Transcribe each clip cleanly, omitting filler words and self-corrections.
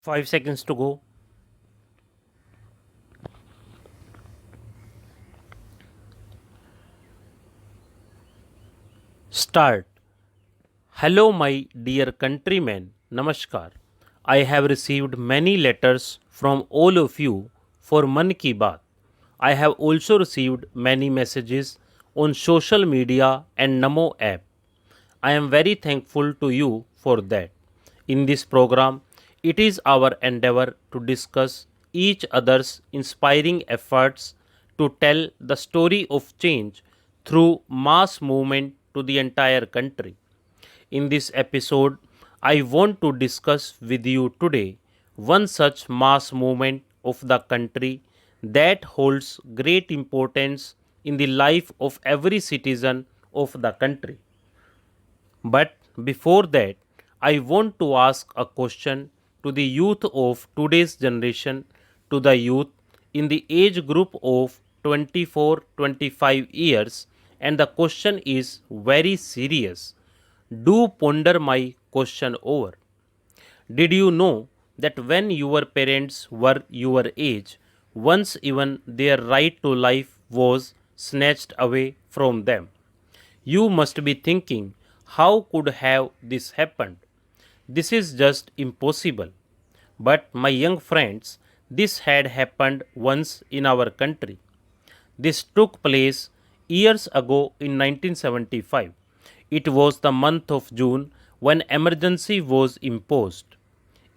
5 seconds to go. Start. Hello, my dear countrymen. Namaskar. I have received many letters from all of you for Mann Ki Baat. I have also received many messages on social media and Namo app. I am very thankful to you for that. In this program, it is our endeavor to discuss each other's inspiring efforts to tell the story of change through mass movement to the entire country. In this episode, I want to discuss with you today one such mass movement of the country that holds great importance in the life of every citizen of the country. But before that, I want to ask a question to the youth of today's generation, to the youth in the age group of 24-25 years, and the question is very serious. Do ponder my question over. Did you know that when your parents were your age, once even their right to life was snatched away from them? You must be thinking, how could have this happened? This is just impossible. But my young friends, this had happened once in our country. This took place years ago in 1975. It was the month of June when emergency was imposed.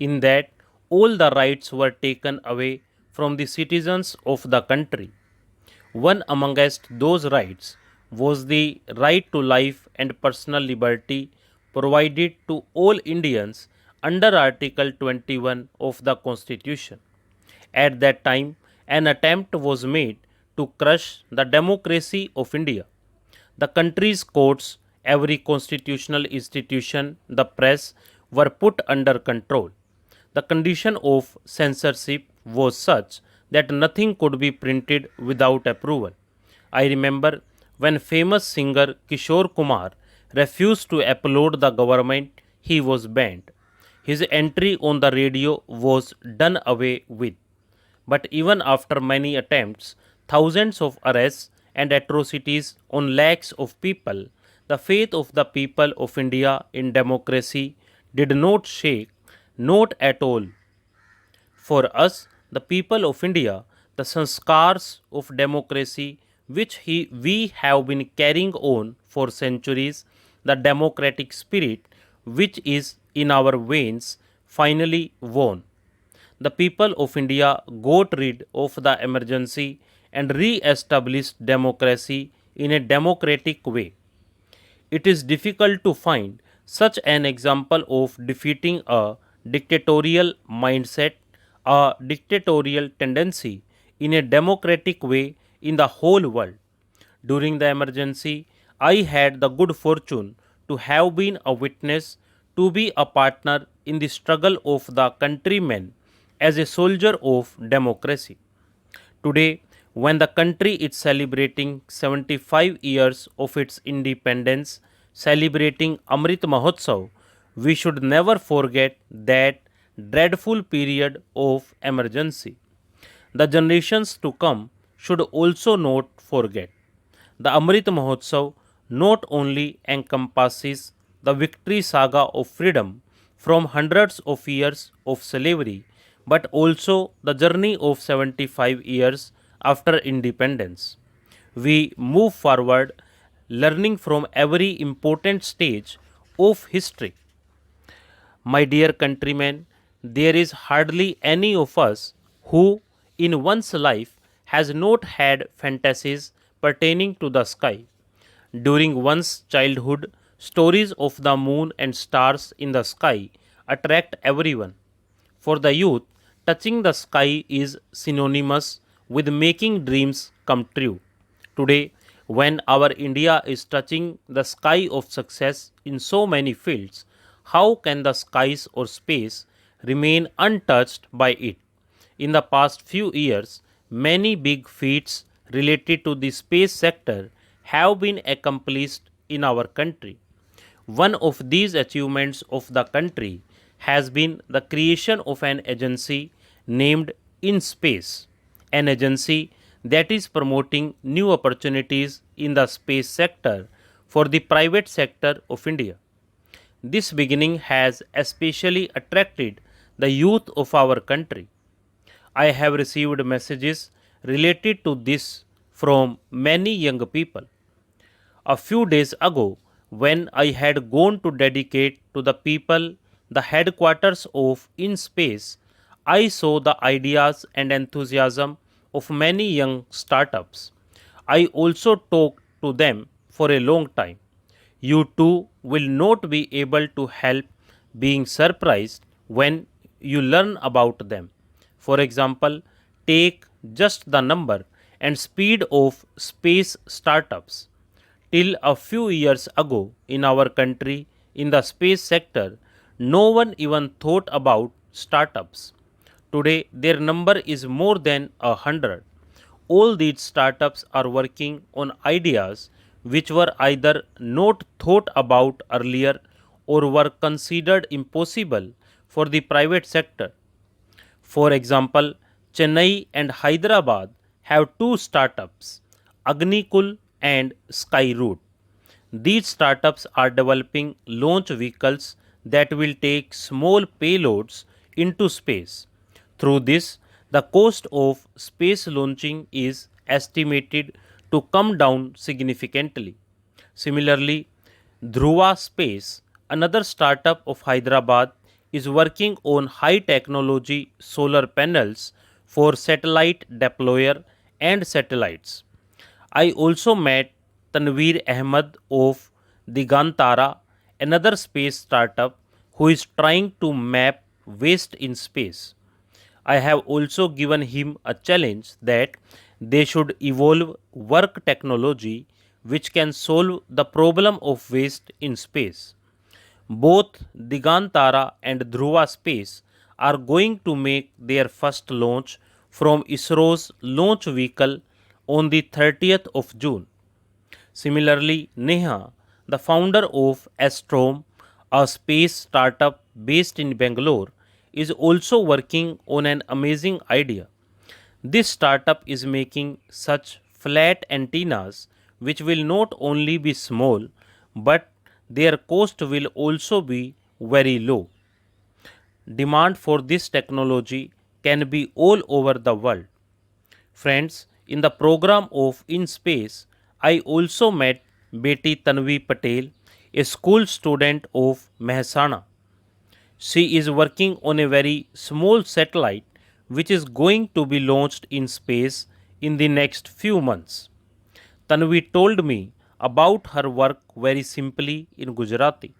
In that, all the rights were taken away from the citizens of the country. One amongst those rights was the right to life and personal liberty provided to all Indians under Article 21 of the Constitution. At that time, an attempt was made to crush the democracy of India. The country's courts, every constitutional institution, the press were put under control. The condition of censorship was such that nothing could be printed without approval. I remember when famous singer Kishore Kumar refused to upload the government, he was banned. His entry on the radio was done away with. But even after many attempts, thousands of arrests and atrocities on lakhs of people, the faith of the people of India in democracy did not shake, not at all. For us, the people of India, the sanskars of democracy which we have been carrying on for centuries, the democratic spirit which is in our veins, finally won. The people of India got rid of the emergency and re established democracy in a democratic way. It is difficult to find such an example of defeating a dictatorial mindset, a dictatorial tendency in a democratic way in the whole world. During the emergency, I had the good fortune to have been a witness, to be a partner in the struggle of the countrymen as a soldier of democracy. Today, when the country is celebrating 75 years of its independence, celebrating Amrit Mahotsav, we should never forget that dreadful period of emergency. The generations to come should also not forget. The Amrit Mahotsav not only encompasses the victory saga of freedom from hundreds of years of slavery, but also the journey of 75 years after independence. We move forward learning from every important stage of history. My dear countrymen, there is hardly any of us who, in one's life, has not had fantasies pertaining to the sky. During one's childhood, stories of the moon and stars in the sky attract everyone. For the youth, touching the sky is synonymous with making dreams come true. Today, when our India is touching the sky of success in so many fields, how can the skies or space remain untouched by it? In the past few years, many big feats related to the space sector have been accomplished in our country. One of these achievements of the country has been the creation of an agency named In Space, an agency that is promoting new opportunities in the space sector for the private sector of India. This beginning has especially attracted the youth of our country. I have received messages related to this from many young people. A few days ago, when I had gone to dedicate to the people the headquarters of In Space, I saw the ideas and enthusiasm of many young startups. I also talked to them for a long time. You too will not be able to help being surprised when you learn about them. For example, take just the number and speed of space startups. Till a few years ago in our country, in the space sector, no one even thought about startups. Today, their number is more than 100. All these startups are working on ideas which were either not thought about earlier or were considered impossible for the private sector. For example, Chennai and Hyderabad have two startups, Agnikul and Skyroot. These startups are developing launch vehicles that will take small payloads into space. Through this, the cost of space launching is estimated to come down significantly. Similarly, Dhruva Space, another startup of Hyderabad, is working on high technology solar panels for satellite deployer and satellites. I also met Tanveer Ahmed of Digantara, another space startup who is trying to map waste in space. I have also given him a challenge that they should evolve work technology which can solve the problem of waste in space. Both Digantara and Dhruva Space are going to make their first launch from ISRO's launch vehicle on the 30th of June. Similarly, Neha, the founder of Astrom, a space startup based in Bangalore, is also working on an amazing idea. This startup is making such flat antennas which will not only be small but their cost will also be very low. Demand for this technology can be all over the world. Friends, in the program of In Space, I also met Beti Tanvi Patel, a school student of Mehsana. She is working on a very small satellite which is going to be launched in space in the next few months. Tanvi told me about her work very simply in Gujarati.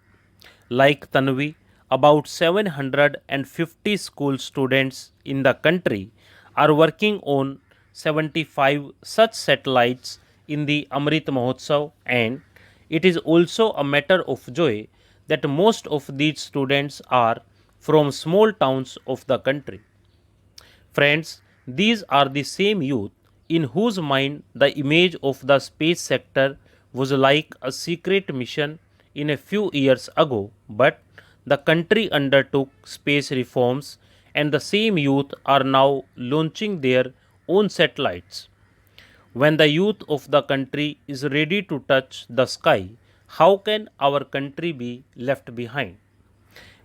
Like Tanvi, about 750 school students in the country are working on 75 such satellites in the Amrit Mahotsav, and it is also a matter of joy that most of these students are from small towns of the country. Friends, these are the same youth in whose mind the image of the space sector was like a secret mission in a few years ago, but the country undertook space reforms and the same youth are now launching their own satellites. When the youth of the country is ready to touch the sky, how can our country be left behind?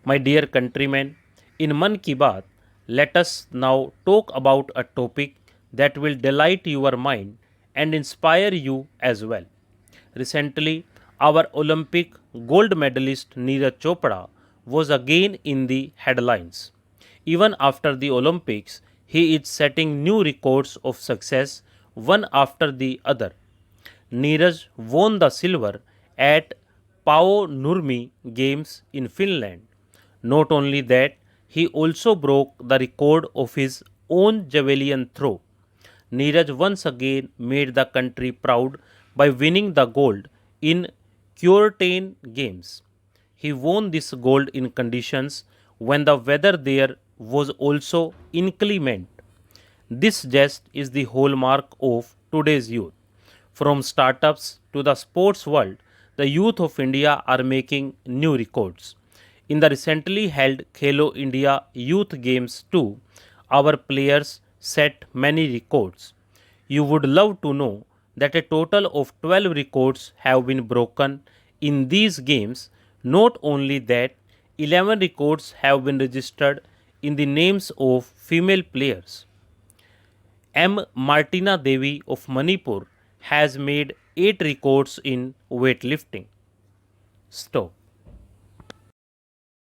My dear countrymen, in Mann Ki Baat, let us now talk about a topic that will delight your mind and inspire you as well. Recently, our Olympic gold medalist Neeraj Chopra was again in the headlines. Even after the Olympics, he is setting new records of success one after the other. Neeraj won the silver at Pao Nurmi Games in Finland. Not only that, he also broke the record of his own javelin throw. Neeraj once again made the country proud by winning the gold in Curtain Games. He won this gold in conditions when the weather there was also inclement. This just is the hallmark of today's youth. From startups to the sports world, the youth of India are making new records. In the recently held Khelo India Youth Games too, our players set many records. You would love to know that a total of 12 records have been broken in these games. Not only that, 11 records have been registered in the names of female players. M. Martina Devi of Manipur has made 8 records in weightlifting. Stop.